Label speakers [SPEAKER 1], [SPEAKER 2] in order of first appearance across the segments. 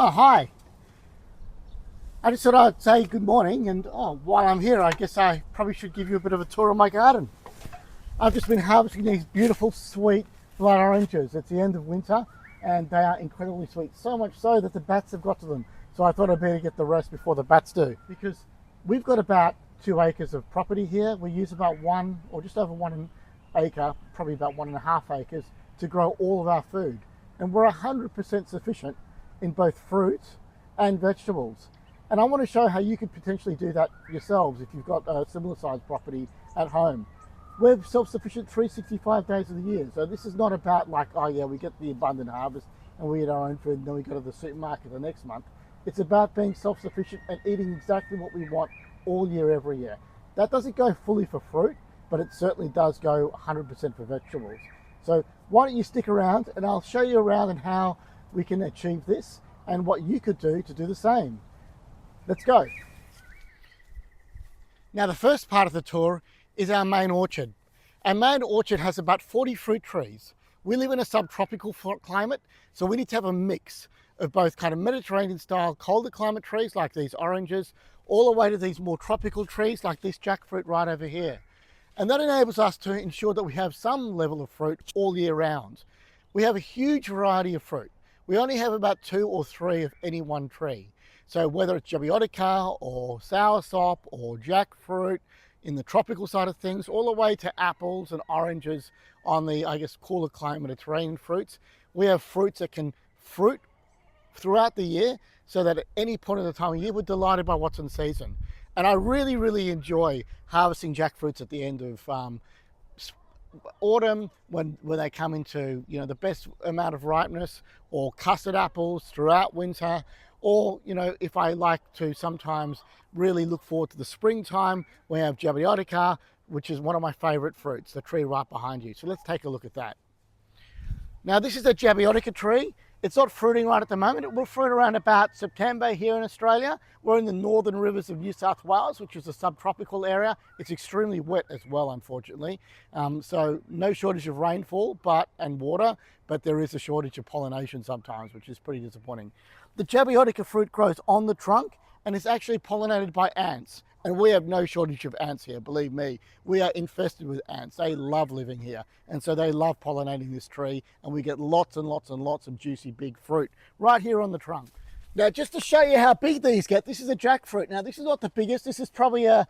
[SPEAKER 1] Oh, hi. I just thought I'd say good morning, and while I'm here, I guess I probably should give you a bit of a tour of my garden. I've just been harvesting these beautiful, sweet blood oranges. It's the end of winter, and they are incredibly sweet, so much so that the bats have got to them. So I thought I'd better get the rest before the bats do, because we've got about 2 acres of property here. We use about one, or just over 1 acre, probably about 1.5 acres, to grow all of our food. And we're 100% sufficient in both fruit and vegetables. And I want to show how you could potentially do that yourselves if you've got a similar sized property at home. We're self-sufficient 365 days of the year. So this is not about like, oh yeah, we get the abundant harvest and we eat our own food and then we go to the supermarket the next month. It's about being self-sufficient and eating exactly what we want all year, every year. That doesn't go fully for fruit, but it certainly does go 100% for vegetables. So why don't you stick around and I'll show you around and how we can achieve this and what you could do to do the same. Let's go. Now the first part of the tour is our main orchard. Our main orchard has about 40 fruit trees. We live in a subtropical climate, so we need to have a mix of both kind of Mediterranean style colder climate trees like these oranges, all the way to these more tropical trees like this jackfruit right over here. And that enables us to ensure that we have some level of fruit all year round. We have a huge variety of fruit. We only have about 2 or 3 of any one tree. So whether it's Jabiatica or soursop or jackfruit in the tropical side of things, all the way to apples and oranges on the, I guess, cooler climate Mediterranean fruits, we have fruits that can fruit throughout the year, so that at any point of the time of year, we're delighted by what's in season. And I really enjoy harvesting jackfruits at the end of autumn when they come into, you know, the best amount of ripeness, or custard apples throughout winter, or, you know, if I like to sometimes really look forward to the springtime, we have Jabiatica, which is one of my favorite fruits, the tree right behind you. So let's take a look at that. Now this is a Jabiatica tree. It's not fruiting right at the moment. It will fruit around about September here in Australia. We're in the northern rivers of New South Wales, which is a subtropical area. It's extremely wet as well, unfortunately. So no shortage of rainfall and water, but there is a shortage of pollination sometimes, which is pretty disappointing. The Jabiatica fruit grows on the trunk and is actually pollinated by ants. And we have no shortage of ants here, believe me. We are infested with ants. They love living here. And so they love pollinating this tree, and we get lots and lots and lots of juicy big fruit right here on the trunk. Now, just to show you how big these get, this is a jackfruit. Now, this is not the biggest. This is probably a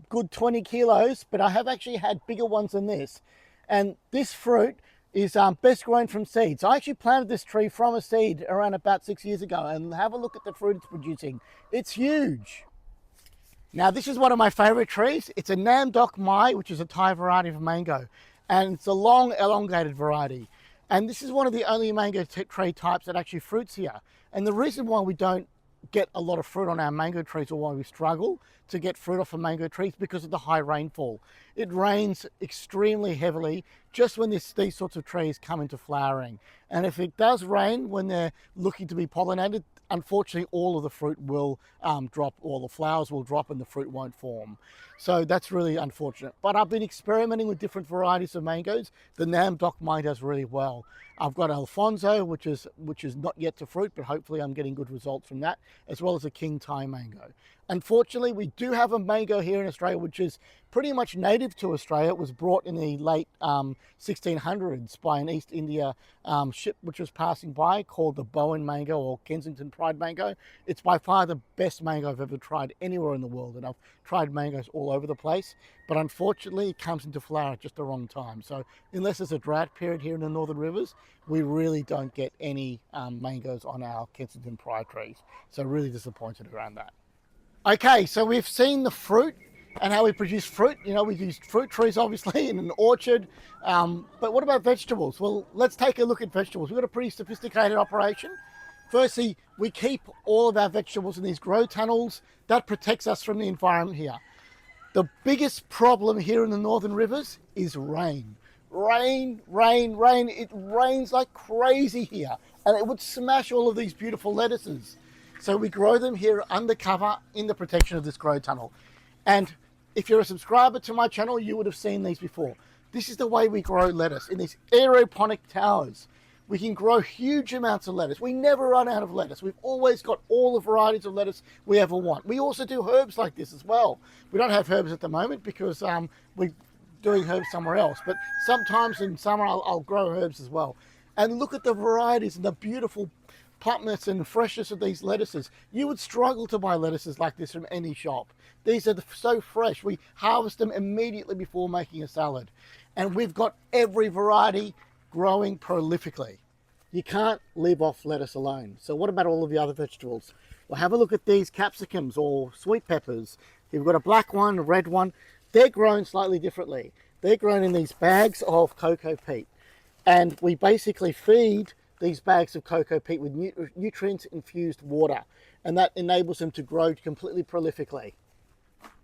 [SPEAKER 1] good 20 kilos, but I have actually had bigger ones than this. And this fruit is best grown from seeds. I actually planted this tree from a seed around about 6 years ago, and have a look at the fruit it's producing. It's huge. Now this is one of my favorite trees. It's a Nam Dok Mai, which is a Thai variety of mango, and it's a long elongated variety. And this is one of the only mango tree types that actually fruits here. And the reason why we don't get a lot of fruit on our mango trees, or why we struggle to get fruit off of mango trees, because of the high rainfall. It rains extremely heavily just when these sorts of trees come into flowering. And if it does rain when they're looking to be pollinated, unfortunately all of the fruit will drop, or the flowers will drop and the fruit won't form. So that's really unfortunate. But I've been experimenting with different varieties of mangoes. The Nam Dok Mai does really well. I've got Alfonso, which is not yet to fruit, but hopefully I'm getting good results from that, as well as a King Thai mango. Unfortunately, we do have a mango here in Australia, which is pretty much native to Australia. It was brought in the late 1600s by an East India ship which was passing by, called the Bowen mango, or Kensington Pride mango. It's by far the best mango I've ever tried anywhere in the world, and I've tried mangoes all over the place, but unfortunately it comes into flower at just the wrong time. So unless there's a drought period here in the northern rivers, we really don't get any mangoes on our Kensington Pride trees. So really disappointed around that. Okay, so we've seen the fruit and how we produce fruit. You know, we use fruit trees obviously in an orchard, but what about vegetables? Well, let's take a look at vegetables. We've got a pretty sophisticated operation. Firstly, we keep all of our vegetables in these grow tunnels. That protects us from the environment here. The biggest problem here in the northern rivers is rain. Rain. It rains like crazy here, and it would smash all of these beautiful lettuces. So we grow them here undercover in the protection of this grow tunnel. And if you're a subscriber to my channel, you would have seen these before. This is the way we grow lettuce, in these aeroponic towers. We can grow huge amounts of lettuce. We never run out of lettuce. We've always got all the varieties of lettuce we ever want. We also do herbs like this as well. We don't have herbs at the moment because we're doing herbs somewhere else, but sometimes in summer I'll grow herbs as well. And look at the varieties and the beautiful plumpness and freshness of these lettuces. You would struggle to buy lettuces like this from any shop. These are so fresh. We harvest them immediately before making a salad. And we've got every variety growing prolifically. You can't live off lettuce alone. So what about all of the other vegetables? Well, have a look at these capsicums or sweet peppers. You've got a black one, a red one. They're grown slightly differently. They're grown in these bags of cocoa peat. And we basically feed these bags of cocoa peat with nutrients infused water, and that enables them to grow completely prolifically.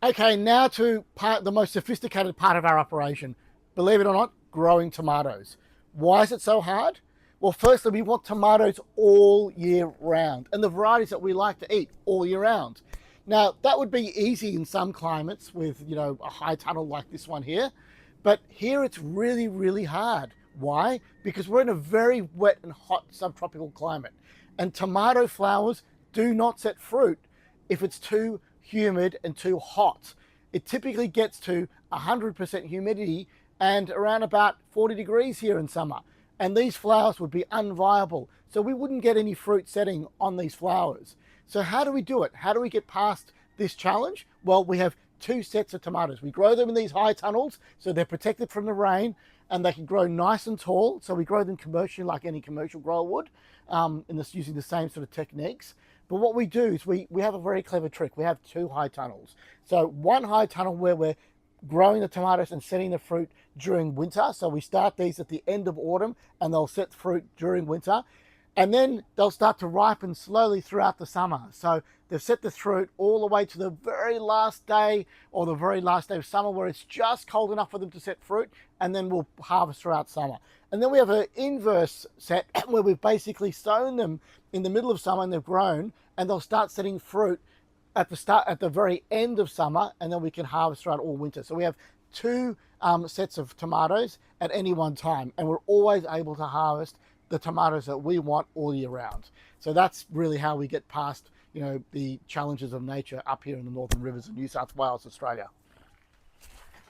[SPEAKER 1] Okay, now to the most sophisticated part of our operation. Believe it or not, growing tomatoes. Why is it so hard? Well, firstly, we want tomatoes all year round, and the varieties that we like to eat all year round. Now, that would be easy in some climates with, a high tunnel like this one here, but here it's really, really hard. Why? Because we're in a very wet and hot subtropical climate, and tomato flowers do not set fruit if it's too humid and too hot. It typically gets to 100% humidity and around about 40 degrees here in summer, and these flowers would be unviable. So we wouldn't get any fruit setting on these flowers. So how do we do it? How do we get past this challenge? Well, we have two sets of tomatoes. We grow them in these high tunnels so they're protected from the rain, and they can grow nice and tall. So we grow them commercially like any commercial grower would, using the same sort of techniques. But what we do is we have a very clever trick. We have two high tunnels. So one high tunnel where we're growing the tomatoes and setting the fruit during winter. So we start these at the end of autumn and they'll set fruit during winter. And then they'll start to ripen slowly throughout the summer. So they've set the fruit all the way to the very last day or the very last day of summer where it's just cold enough for them to set fruit, and then we'll harvest throughout summer. And then we have an inverse set where we've basically sown them in the middle of summer and they've grown, and they'll start setting fruit at the very end of summer, and then we can harvest throughout all winter. So we have two sets of tomatoes at any one time, and we're always able to harvest the tomatoes that we want all year round. So that's really how we get past, the challenges of nature up here in the Northern Rivers of New South Wales, Australia.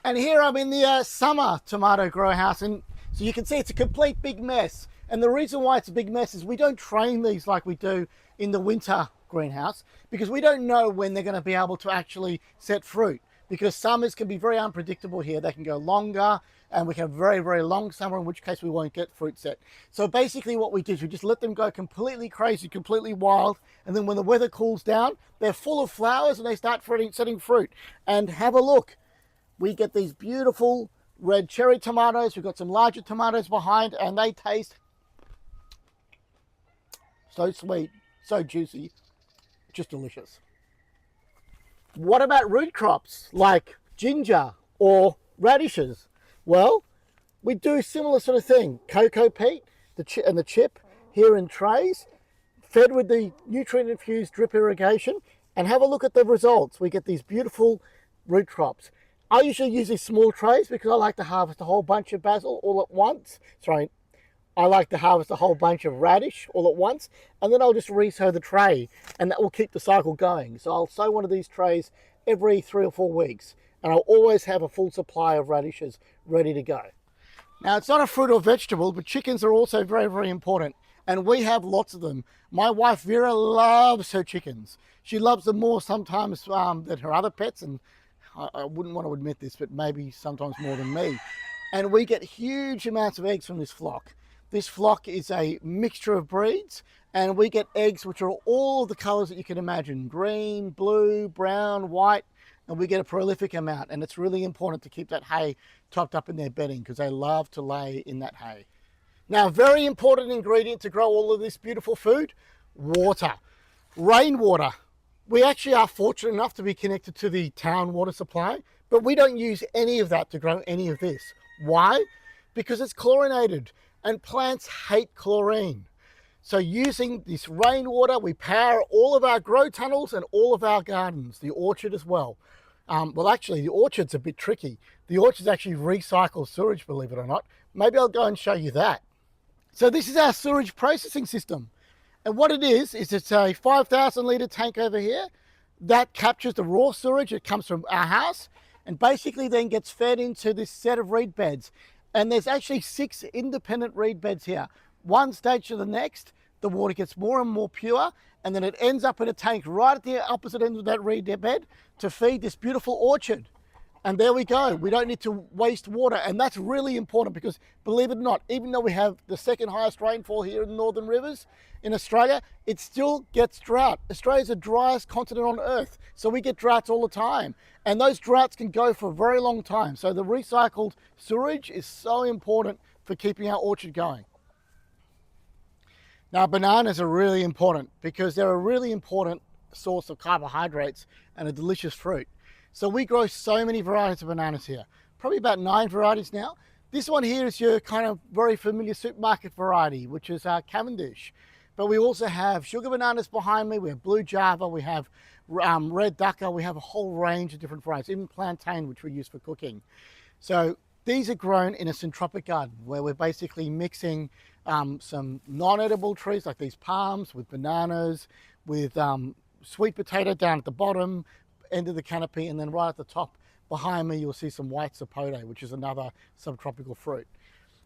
[SPEAKER 1] And here I'm in the summer tomato grow house, and so you can see it's a complete big mess. And the reason why it's a big mess is we don't train these like we do in the winter greenhouse, because we don't know when they're going to be able to actually set fruit, because summers can be very unpredictable here. They can go longer, and we can have very, very long summer, in which case we won't get fruit set. So basically what we do is we just let them go completely crazy, completely wild, and then when the weather cools down, they're full of flowers and they start setting fruit. And have a look. We get these beautiful red cherry tomatoes. We've got some larger tomatoes behind, and they taste so sweet, so juicy, just delicious. What about root crops like ginger or radishes? Well, we do a similar sort of thing. Cocoa peat and the chip here in trays, fed with the nutrient-infused drip irrigation, and have a look at the results. We get these beautiful root crops. I usually use these small trays because I like to harvest a whole bunch of basil all at once. I like to harvest a whole bunch of radish all at once, and then I'll just resow the tray, and that will keep the cycle going. So I'll sow one of these trays every 3 or 4 weeks, and I'll always have a full supply of radishes ready to go. Now, it's not a fruit or vegetable, but chickens are also very, very important, and we have lots of them. My wife Vera loves her chickens. She loves them more sometimes than her other pets, and I wouldn't want to admit this, but maybe sometimes more than me. And we get huge amounts of eggs from this flock. This flock is a mixture of breeds, and we get eggs which are all the colors that you can imagine: green, blue, brown, white, and we get a prolific amount. And it's really important to keep that hay topped up in their bedding because they love to lay in that hay. Now, a very important ingredient to grow all of this beautiful food: water, rainwater. We actually are fortunate enough to be connected to the town water supply, but we don't use any of that to grow any of this. Why? Because it's chlorinated, and plants hate chlorine. So using this rainwater, we power all of our grow tunnels and all of our gardens, the orchard as well. Well, actually, the orchard's a bit tricky. The orchards actually recycle sewage, believe it or not. Maybe I'll go and show you that. So this is our sewage processing system. And what it is it's a 5,000 litre tank over here that captures the raw sewage that comes from our house and basically then gets fed into this set of reed beds. And there's actually 6 independent reed beds here. One stage to the next, the water gets more and more pure, and then it ends up in a tank right at the opposite end of that reed bed to feed this beautiful orchard. And there we go. We don't need to waste water. And that's really important because, believe it or not, even though we have the second highest rainfall here in the northern rivers in Australia, it still gets drought. Australia's the driest continent on earth. So we get droughts all the time. And those droughts can go for a very long time. So the recycled sewage is so important for keeping our orchard going. Now, bananas are really important because they're a really important source of carbohydrates and a delicious fruit. So we grow so many varieties of bananas here, probably about 9 varieties now. This one here is your kind of very familiar supermarket variety, which is Cavendish. But we also have sugar bananas behind me, we have blue Java, we have red Dhaka, we have a whole range of different varieties, even plantain, which we use for cooking. So these are grown in a syntropic garden where we're basically mixing some non-edible trees like these palms with bananas, with sweet potato down at the bottom end of the canopy, and then right at the top behind me you'll see some white sapote, which is another subtropical fruit.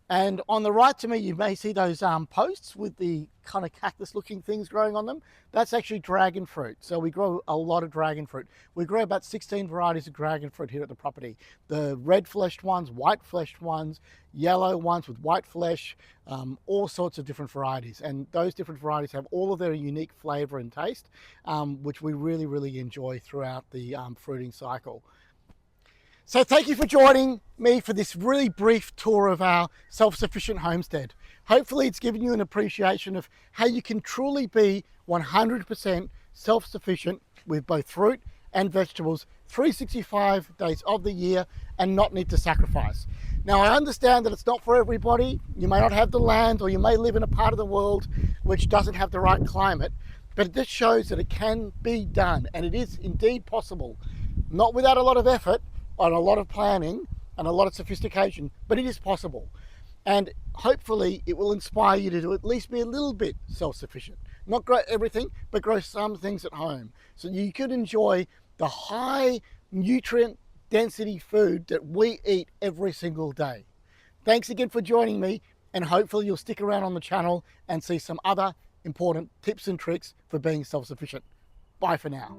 [SPEAKER 1] And on the right to me you may see those posts with the kind of cactus looking things growing on them. That's actually dragon fruit. So we grow a lot of dragon fruit. We grow about 16 varieties of dragon fruit here at the property. The red fleshed ones, white fleshed ones, yellow ones with white flesh, all sorts of different varieties. And those different varieties have all of their unique flavor and taste, which we really, really enjoy throughout the fruiting cycle. So thank you for joining me for this really brief tour of our self-sufficient homestead. Hopefully it's given you an appreciation of how you can truly be 100% self-sufficient with both fruit and vegetables 365 days of the year and not need to sacrifice. Now, I understand that it's not for everybody. You may not have the land, or you may live in a part of the world which doesn't have the right climate, but it just shows that it can be done, and it is indeed possible. Not without a lot of effort, and a lot of planning and a lot of sophistication, but it is possible. And hopefully it will inspire you to at least be a little bit self-sufficient. Not grow everything, but grow some things at home, so you could enjoy the high nutrient density food that we eat every single day. Thanks again for joining me, and hopefully you'll stick around on the channel and see some other important tips and tricks for being self-sufficient. Bye for now.